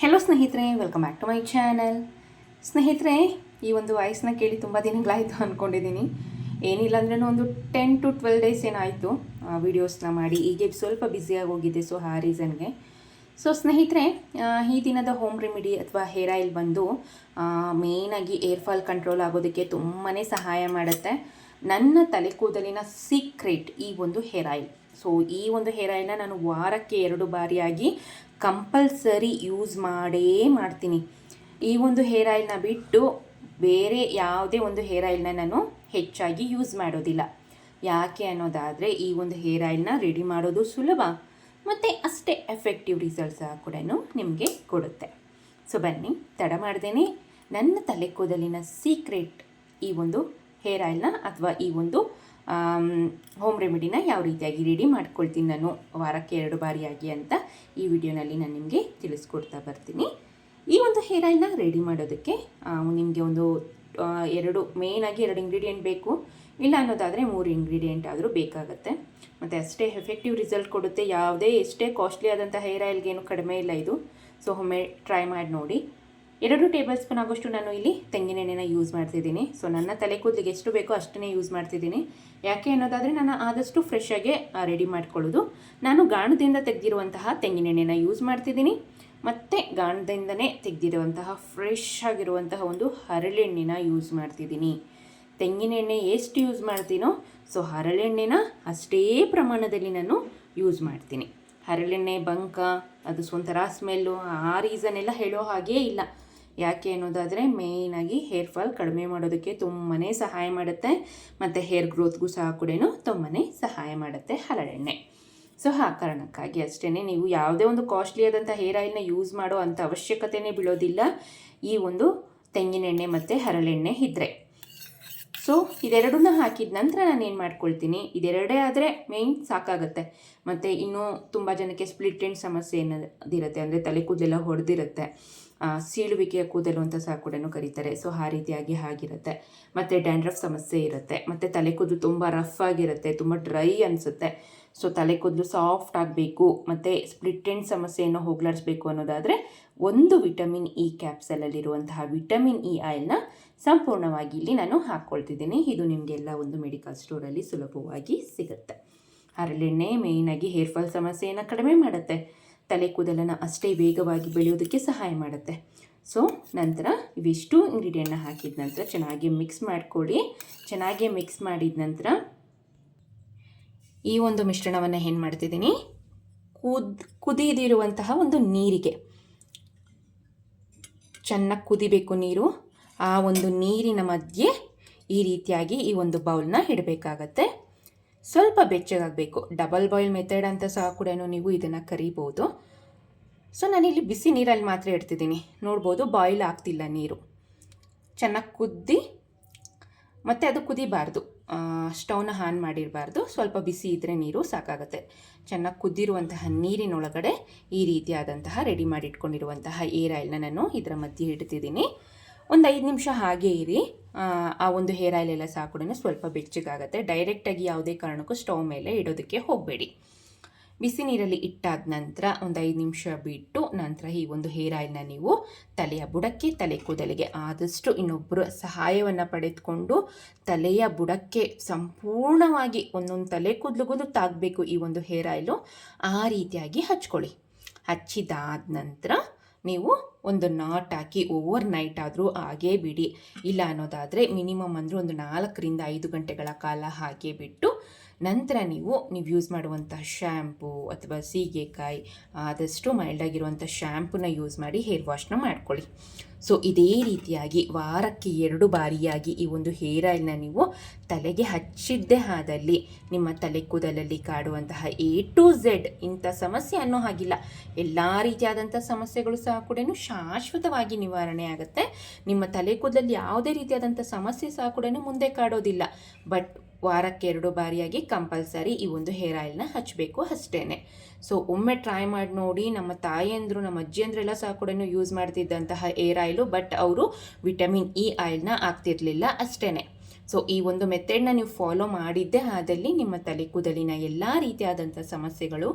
Hello ಸ್ನೇಹಿತರೆ, welcome back to my channel. ಸ್ನೇಹಿತರೆ, ಈ ಒಂದು ವಾಯ್ಸ್ನ ಕೇಳಿ ತುಂಬ ದಿನಗಳಾಯಿತು ಅಂದ್ಕೊಂಡಿದ್ದೀನಿ. ಏನಿಲ್ಲ ಅಂದ್ರೂ ಒಂದು 10 to 12 ಡೇಸ್ ಏನಾಯಿತು ವೀಡಿಯೋಸ್ನ ಮಾಡಿ. ಈಗ ಸ್ವಲ್ಪ ಬ್ಯುಸಿಯಾಗಿ ಹೋಗಿದ್ದೆ, ಸೊ ಆ ರೀಸನ್ಗೆ. ಸೊ ಸ್ನೇಹಿತರೆ, ಈ ದಿನದ ಹೋಮ್ ರೆಮಿಡಿ ಅಥವಾ ಹೇರ್ ಆಯಿಲ್ ಬಂದು ಮೇಯ್ನಾಗಿ ಏರ್ ಫಾಲ್ ಕಂಟ್ರೋಲ್ ಆಗೋದಕ್ಕೆ ತುಂಬಾ ಸಹಾಯ ಮಾಡುತ್ತೆ. ನನ್ನ ತಲೆ ಕೂದಲಿನ ಸೀಕ್ರೆಟ್ ಈ ಒಂದು ಹೇರ್ ಆಯಿಲ್. ಸೊ ಈ ಒಂದು ಹೇರ್ ಆಯಿಲ್ನ ನಾನು ವಾರಕ್ಕೆ 2 ಬಾರಿಯಾಗಿ ಕಂಪಲ್ಸರಿ ಯೂಸ್ ಮಾಡ್ತೀನಿ. ಈ ಒಂದು ಹೇರ್ ಆಯಿಲ್ನ ಬಿಟ್ಟು ಬೇರೆ ಯಾವುದೇ ಒಂದು ಹೇರ್ ಆಯಿಲ್ನ ನಾನು ಹೆಚ್ಚಾಗಿ ಯೂಸ್ ಮಾಡೋದಿಲ್ಲ. ಯಾಕೆ ಅನ್ನೋದಾದರೆ, ಈ ಒಂದು ಹೇರ್ ಆಯಿಲ್ನ ರೆಡಿ ಮಾಡೋದು ಸುಲಭ ಮತ್ತು ಅಷ್ಟೇ ಎಫೆಕ್ಟಿವ್ ರಿಸಲ್ಟ್ಸ್ ಕೂಡ ನಿಮಗೆ ಕೊಡುತ್ತೆ. ಸೊ ಬನ್ನಿ, ತಡ ಮಾಡ್ದೇನೆ ನನ್ನ ತಲೆ ಕೂದಲಿನ ಸೀಕ್ರೆಟ್ ಈ ಒಂದು ಹೇರ್ ಆಯಿಲ್ನ ಅಥವಾ ಈ ಒಂದು ಹೋಮ್ ರೆಮಿಡಿನ ಯಾವ ರೀತಿಯಾಗಿ ರೆಡಿ ಮಾಡ್ಕೊಳ್ತೀನಿ ನಾನು ವಾರಕ್ಕೆ 2 ಬಾರಿಯಾಗಿ ಅಂತ ಈ ವಿಡಿಯೋನಲ್ಲಿ ನಾನು ನಿಮಗೆ ತಿಳಿಸ್ಕೊಡ್ತಾ ಬರ್ತೀನಿ. ಈ ಒಂದು ಹೇರ್ ಆಯಿಲ್ನ ರೆಡಿ ಮಾಡೋದಕ್ಕೆ ನಿಮಗೆ ಒಂದು ಮೇಯ್ನಾಗಿ 2 ಇಂಗ್ರೀಡಿಯೆಂಟ್ ಬೇಕು. ಇಲ್ಲ ಅನ್ನೋದಾದರೆ 3 ಇಂಗ್ರೀಡಿಯೆಂಟ್ ಆದರೂ ಬೇಕಾಗುತ್ತೆ. ಮತ್ತು ಅಷ್ಟೇ ಎಫೆಕ್ಟಿವ್ ರಿಸಲ್ಟ್ ಕೊಡುತ್ತೆ. ಯಾವುದೇ ಎಷ್ಟೇ ಕಾಸ್ಟ್ಲಿ ಆದಂಥ ಹೇರ್ ಆಯಿಲ್ಗೇನು ಕಡಿಮೆ ಇಲ್ಲ ಇದು. ಸೊ ಒಮ್ಮೆ ಟ್ರೈ ಮಾಡಿ ನೋಡಿ. 2 ಟೇಬಲ್ ಸ್ಪೂನ್ ಆಗೋಷ್ಟು ನಾನು ಇಲ್ಲಿ ತೆಂಗಿನೆಣ್ಣೆನ ಯೂಸ್ ಮಾಡ್ತಿದ್ದೀನಿ. ಸೊ ನನ್ನ ತಲೆ ಕೂದಲಿಗೆ ಎಷ್ಟು ಬೇಕೋ ಅಷ್ಟನ್ನೇ ಯೂಸ್ ಮಾಡ್ತಿದ್ದೀನಿ. ಯಾಕೆ ಅನ್ನೋದಾದರೆ, ನಾನು ಆದಷ್ಟು ಫ್ರೆಶ್ ಆಗಿ ರೆಡಿ ಮಾಡ್ಕೊಳ್ಳೋದು. ನಾನು ಗಾಣದಿಂದ ತೆಗೆದಿರುವಂತಹ ತೆಂಗಿನೆಣ್ಣೆನ ಯೂಸ್ ಮಾಡ್ತಿದ್ದೀನಿ. ಮತ್ತು ಗಾಣದಿಂದನೇ ತೆಗೆದಿರುವಂತಹ ಫ್ರೆಶ್ ಆಗಿರುವಂತಹ ಒಂದು ಹರಳೆಣ್ಣೆನ ಯೂಸ್ ಮಾಡ್ತಿದ್ದೀನಿ. ತೆಂಗಿನೆಣ್ಣೆ ಎಷ್ಟು ಯೂಸ್ ಮಾಡ್ತೀನೋ, ಸೊ ಹರಳೆಣ್ಣೆನ ಅಷ್ಟೇ ಪ್ರಮಾಣದಲ್ಲಿ ನಾನು ಯೂಸ್ ಮಾಡ್ತೀನಿ. ಹರಳೆಣ್ಣೆ ಬಂಕ, ಅದು ಒಂಥರ ಸ್ಮೆಲ್ಲು, ಆ ರೀಸನ್ ಎಲ್ಲ ಹೇಳೋ ಹಾಗೇ ಇಲ್ಲ. ಯಾಕೆ ಅನ್ನೋದಾದರೆ, ಮೇಯ್ನಾಗಿ ಹೇರ್ ಫಾಲ್ ಕಡಿಮೆ ಮಾಡೋದಕ್ಕೆ ತುಂಬಾ ಸಹಾಯ ಮಾಡುತ್ತೆ. ಮತ್ತು ಹೇರ್ ಗ್ರೋತ್ಗೂ ಸಹ ಕೂಡ ತುಂಬಾ ಸಹಾಯ ಮಾಡುತ್ತೆ ಹರಳೆಣ್ಣೆ. ಸೊ ಆ ಕಾರಣಕ್ಕಾಗಿ ಅಷ್ಟೇ, ನೀವು ಯಾವುದೇ ಒಂದು ಕಾಸ್ಟ್ಲಿ ಆದಂಥ ಹೇರ್ ಆಯಿಲ್ನ ಯೂಸ್ ಮಾಡೋ ಅಂಥ ಅವಶ್ಯಕತೆಯೇ ಬೀಳೋದಿಲ್ಲ ಈ ಒಂದು ತೆಂಗಿನೆಣ್ಣೆ ಮತ್ತು ಹರಳೆಣ್ಣೆ ಇದ್ದರೆ. ಸೊ ಇದೆರಡನ್ನ ಹಾಕಿದ ನಂತರ ನಾನು ಏನು ಮಾಡ್ಕೊಳ್ತೀನಿ, ಇದೆರಡೇ ಆದರೆ ಮೇಯ್ನ್ ಸಾಕಾಗುತ್ತೆ. ಮತ್ತು ಇನ್ನೂ ತುಂಬ ಜನಕ್ಕೆ ಸ್ಪ್ಲಿಟ್ ಎಂಡ್ ಸಮಸ್ಯೆ ಏನದಿರುತ್ತೆ, ಅಂದರೆ ತಲೆ ಕೂದಲೆಲ್ಲ ಹೊಡೆದಿರುತ್ತೆ, ಸೀಳುವಿಕೆಯ ಕೂದಲು ಅಂತ ಸಹ ಕೂಡ ಕರೀತಾರೆ. ಸೊ ಆ ರೀತಿಯಾಗಿ ಆಗಿರುತ್ತೆ. ಮತ್ತು ಡ್ಯಾಂಡ್ರಫ್ ಸಮಸ್ಯೆ ಇರುತ್ತೆ. ಮತ್ತು ತಲೆ ಕೂದಲು ತುಂಬ ರಫ್ ಆಗಿರುತ್ತೆ, ತುಂಬ ಡ್ರೈ ಅನಿಸುತ್ತೆ. ಸೊ ತಲೆ ಕೂದಲು ಸಾಫ್ಟ್ ಆಗಬೇಕು ಮತ್ತು ಸ್ಪ್ಲಿಟ್ ಎಂಡ್ ಸಮಸ್ಯೆಯನ್ನು ಹೋಗಲಾಡಿಸ್ಬೇಕು ಅನ್ನೋದಾದರೆ, ಒಂದು ವಿಟಮಿನ್ ಇ ಕ್ಯಾಪ್ಸಲಲ್ಲಿರುವಂತಹ ವಿಟಮಿನ್ ಇ ಆಯಿಲ್ನ ಸಂಪೂರ್ಣವಾಗಿ ಇಲ್ಲಿ ನಾನು ಹಾಕ್ಕೊಳ್ತಿದ್ದೀನಿ. ಇದು ನಿಮಗೆಲ್ಲ ಒಂದು ಮೆಡಿಕಲ್ ಸ್ಟೋರಲ್ಲಿ ಸುಲಭವಾಗಿ ಸಿಗುತ್ತೆ. ಹರಳೆಣ್ಣೆ ಮೇಯ್ನಾಗಿ ಹೇರ್ ಫಾಲ್ ಸಮಸ್ಯೆಯನ್ನು ಕಡಿಮೆ ಮಾಡುತ್ತೆ, ತಲೆ ಕೂದಲನ್ನು ಅಷ್ಟೇ ವೇಗವಾಗಿ ಬೆಳೆಯೋದಕ್ಕೆ ಸಹಾಯ ಮಾಡುತ್ತೆ. ಸೊ ನಂತರ ಇವಿಷ್ಟು ಇಂಗ್ರೀಡಿಯೆಂಟ್ನ ಹಾಕಿದ ನಂತರ ಚೆನ್ನಾಗಿ ಮಿಕ್ಸ್ ಮಾಡಿಕೊಳ್ಳಿ. ಚೆನ್ನಾಗಿ ಮಿಕ್ಸ್ ಮಾಡಿದ ನಂತರ ಈ ಒಂದು ಮಿಶ್ರಣವನ್ನು ಏನು ಮಾಡ್ತಿದ್ದೀನಿ, ಕುದಿದಿರುವಂತಹ ಒಂದು ನೀರಿಗೆ ಚೆನ್ನಾಗಿ ಕುದಿಬೇಕು ನೀರು. ಆ ಒಂದು ನೀರಿನ ಮಧ್ಯೆ ಈ ರೀತಿಯಾಗಿ ಈ ಒಂದು ಬೌಲ್ನ ಇಡಬೇಕಾಗತ್ತೆ. ಸ್ವಲ್ಪ ಬೆಚ್ಚಗಾಗಬೇಕು. ಡಬಲ್ ಬಾಯ್ಲ್ ಮೆಥಡ್ ಅಂತ ಸಹ ಕೂಡ ನೀವು ಇದನ್ನು ಕರಿಬೋದು. ಸೊ ನಾನಿಲ್ಲಿ ಬಿಸಿ ನೀರಲ್ಲಿ ಮಾತ್ರ ಇಡ್ತಿದ್ದೀನಿ. ನೋಡ್ಬೋದು, ಬಾಯ್ಲ್ ಆಗ್ತಿಲ್ಲ ನೀರು. ಚೆನ್ನಾಗಿ ಕುದ್ದಿ, ಮತ್ತು ಅದು ಕುದಿಬಾರ್ದು, ಸ್ಟವ್ನ ಆನ್ ಮಾಡಿರಬಾರ್ದು. ಸ್ವಲ್ಪ ಬಿಸಿ ಇದ್ದರೆ ನೀರು ಸಾಕಾಗುತ್ತೆ. ಚೆನ್ನಾಗಿ ಕುದ್ದಿರುವಂತಹ ನೀರಿನೊಳಗಡೆ ಈ ರೀತಿಯಾದಂತಹ ರೆಡಿ ಮಾಡಿ ಇಟ್ಕೊಂಡಿರುವಂತಹ ಏರ್ ಆಯಿಲ್ನ ನಾನು ಇದರ ಮಧ್ಯೆ ಇಡ್ತಿದ್ದೀನಿ. ಒಂದು 5 ನಿಮಿಷ ಹಾಗೇ ಇರಿ. ಆ ಒಂದು ಹೇರ್ ಆಯಿಲ್ ಎಲ್ಲ ಸಹ ಕೂಡ ಸ್ವಲ್ಪ ಬೆಚ್ಚಗಾಗುತ್ತೆ. ಡೈರೆಕ್ಟಾಗಿ ಯಾವುದೇ ಕಾರಣಕ್ಕೂ ಸ್ಟವ್ ಮೇಲೆ ಇಡೋದಕ್ಕೆ ಹೋಗಬೇಡಿ. ಬಿಸಿ ನೀರಲ್ಲಿ ಇಟ್ಟಾದ ನಂತರ ಒಂದು 5 ನಿಮಿಷ ಬಿಟ್ಟು ನಂತರ ಈ ಒಂದು ಹೇರ್ ಆಯಿಲ್ನ ನೀವು ತಲೆಯ ಬುಡಕ್ಕೆ, ತಲೆ ಕೂದಲಿಗೆ ಆದಷ್ಟು ಇನ್ನೊಬ್ಬರ ಸಹಾಯವನ್ನು ಪಡೆದುಕೊಂಡು ತಲೆಯ ಬುಡಕ್ಕೆ ಸಂಪೂರ್ಣವಾಗಿ ಒಂದೊಂದು ತಲೆ ಕೂದಲಿಗೂ ತಾಗಬೇಕು ಈ ಒಂದು ಹೇರ್ ಆಯಿಲು. ಆ ರೀತಿಯಾಗಿ ಹಚ್ಕೊಳ್ಳಿ. ಹಚ್ಚಿದಾದ ನಂತರ ನೀವು ಒಂದು ನಾಟ್ ಹಾಕಿ ಓವರ್ ನೈಟ್ ಆದರೂ ಹಾಗೇ ಬಿಡಿ. ಇಲ್ಲ ಅನ್ನೋದಾದರೆ ಮಿನಿಮಮ್ ಅಂದರೆ ಒಂದು 4 ರಿಂದ 5 ಗಂಟೆಗಳ ಕಾಲ ಹಾಗೆ ಬಿಟ್ಟು ನಂತರ ನೀವು ಯೂಸ್ ಮಾಡುವಂಥ ಶ್ಯಾಂಪು ಅಥವಾ ಸೀಗೆಕಾಯಿ, ಆದಷ್ಟು ಮೈಲ್ಡಾಗಿರುವಂಥ ಶ್ಯಾಂಪೂನ ಯೂಸ್ ಮಾಡಿ ಹೇರ್ ವಾಶ್ನ ಮಾಡ್ಕೊಳ್ಳಿ. ಸೊ ಇದೇ ರೀತಿಯಾಗಿ ವಾರಕ್ಕೆ 2 ಬಾರಿಯಾಗಿ ಈ ಒಂದು ಹೇರ್ ಆಯಿಲ್ನ ನೀವು ತಲೆಗೆ ಹಚ್ಚಿದ್ದೇ ಆದಲ್ಲಿ ನಿಮ್ಮ ತಲೆ ಕೂದಲಲ್ಲಿ ಕಾಡುವಂತಹ A to Z ಇಂಥ ಸಮಸ್ಯೆ ಅನ್ನೋ ಹಾಗಿಲ್ಲ, ಎಲ್ಲ ರೀತಿಯಾದಂಥ ಸಮಸ್ಯೆಗಳು ಸಹ ಕೂಡ ಶಾಶ್ವತವಾಗಿ ನಿವಾರಣೆ ಆಗುತ್ತೆ. ನಿಮ್ಮ ತಲೆ ಕೂದಲಲ್ಲಿ ಯಾವುದೇ ರೀತಿಯಾದಂಥ ಸಮಸ್ಯೆ ಸಹ ಕೂಡ ಮುಂದೆ ಕಾಡೋದಿಲ್ಲ. ಬಟ್ ವಾರಕ್ಕೆ 2 ಬಾರಿಯಾಗಿ ಕಂಪಲ್ಸರಿ ಈ ಒಂದು ಹೇರ್ ಆಯಿಲ್ನ ಹಚ್ಚಬೇಕು ಅಷ್ಟೇ. ಸೊ ಒಮ್ಮೆ ಟ್ರೈ ಮಾಡಿ ನೋಡಿ. ನಮ್ಮ ತಾಯಿಯಂದರು, ನಮ್ಮ ಅಜ್ಜಿಯಂದ್ರೆಲ್ಲ ಸಹ ಕೂಡ ಯೂಸ್ ಮಾಡ್ತಿದ್ದಂತಹ ಹೇರ್ ಆಯಿಲು, ಬಟ್ ಅವರು ವಿಟಮಿನ್ ಇ ಆಯಿಲ್ನ ಹಾಕ್ತಿರ್ಲಿಲ್ಲ ಅಷ್ಟೇ. ಸೊ ಈ ಒಂದು ಮೆಥಡ್ನ ನೀವು ಫಾಲೋ ಮಾಡಿದ್ದೇ ಆದಲ್ಲಿ ನಿಮ್ಮ ತಲೆ ಕೂದಲಿನ ಎಲ್ಲ ರೀತಿಯಾದಂಥ ಸಮಸ್ಯೆಗಳು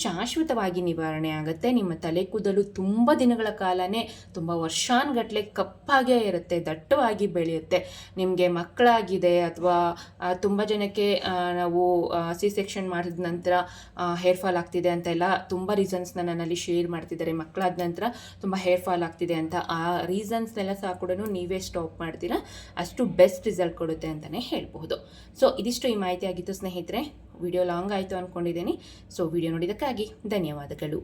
ಶಾಶ್ವತವಾಗಿ ನಿವಾರಣೆ ಆಗುತ್ತೆ. ನಿಮ್ಮ ತಲೆ ಕೂದಲು ತುಂಬ ದಿನಗಳ ಕಾಲನೇ, ತುಂಬ ವರ್ಷಾನುಗಟ್ಟಲೆ ಕಪ್ಪಾಗೇ ಇರುತ್ತೆ, ದಟ್ಟವಾಗಿ ಬೆಳೆಯುತ್ತೆ. ನಿಮಗೆ ಮಕ್ಕಳಾಗಿದೆ ಅಥವಾ ತುಂಬ ಜನಕ್ಕೆ ನಾವು ಸೆಕ್ಷನ್ ಮಾಡಿದ ನಂತರ ಹೇರ್ ಫಾಲ್ ಆಗ್ತಿದೆ ಅಂತೆಲ್ಲ ತುಂಬ ರೀಸನ್ಸ್ನ ನನ್ನಲ್ಲಿ ಶೇರ್ ಮಾಡ್ತಿದ್ದಾರೆ. ಮಕ್ಕಳಾದ ನಂತರ ತುಂಬ ಹೇರ್ ಫಾಲ್ ಆಗ್ತಿದೆ ಅಂತ. ಆ ರೀಸನ್ಸ್ನೆಲ್ಲ ಸಹ ಕೂಡ ನೀವೇ ಸ್ಟಾಪ್ ಮಾಡ್ತೀರಾ, ಅಷ್ಟು ಬೆಸ್ಟ್ ರಿಸಲ್ಟ್ ಕೊಡುತ್ತೆ ಅಂತಲೇ ಹೇಳ್ಬಹುದು. ಸೊ ಇದಿಷ್ಟು ಈ ಮಾಹಿತಿ ಆಗಿತ್ತು ಸ್ನೇಹಿತರೆ. ವಿಡಿಯೋ ಲಾಂಗ್ ಆಯಿತು ಅಂದ್ಕೊಂಡಿದ್ದೀನಿ. ಸೊ ವಿಡಿಯೋ ನೋಡಿದ್ದಕ್ಕಾಗಿ ಧನ್ಯವಾದಗಳು.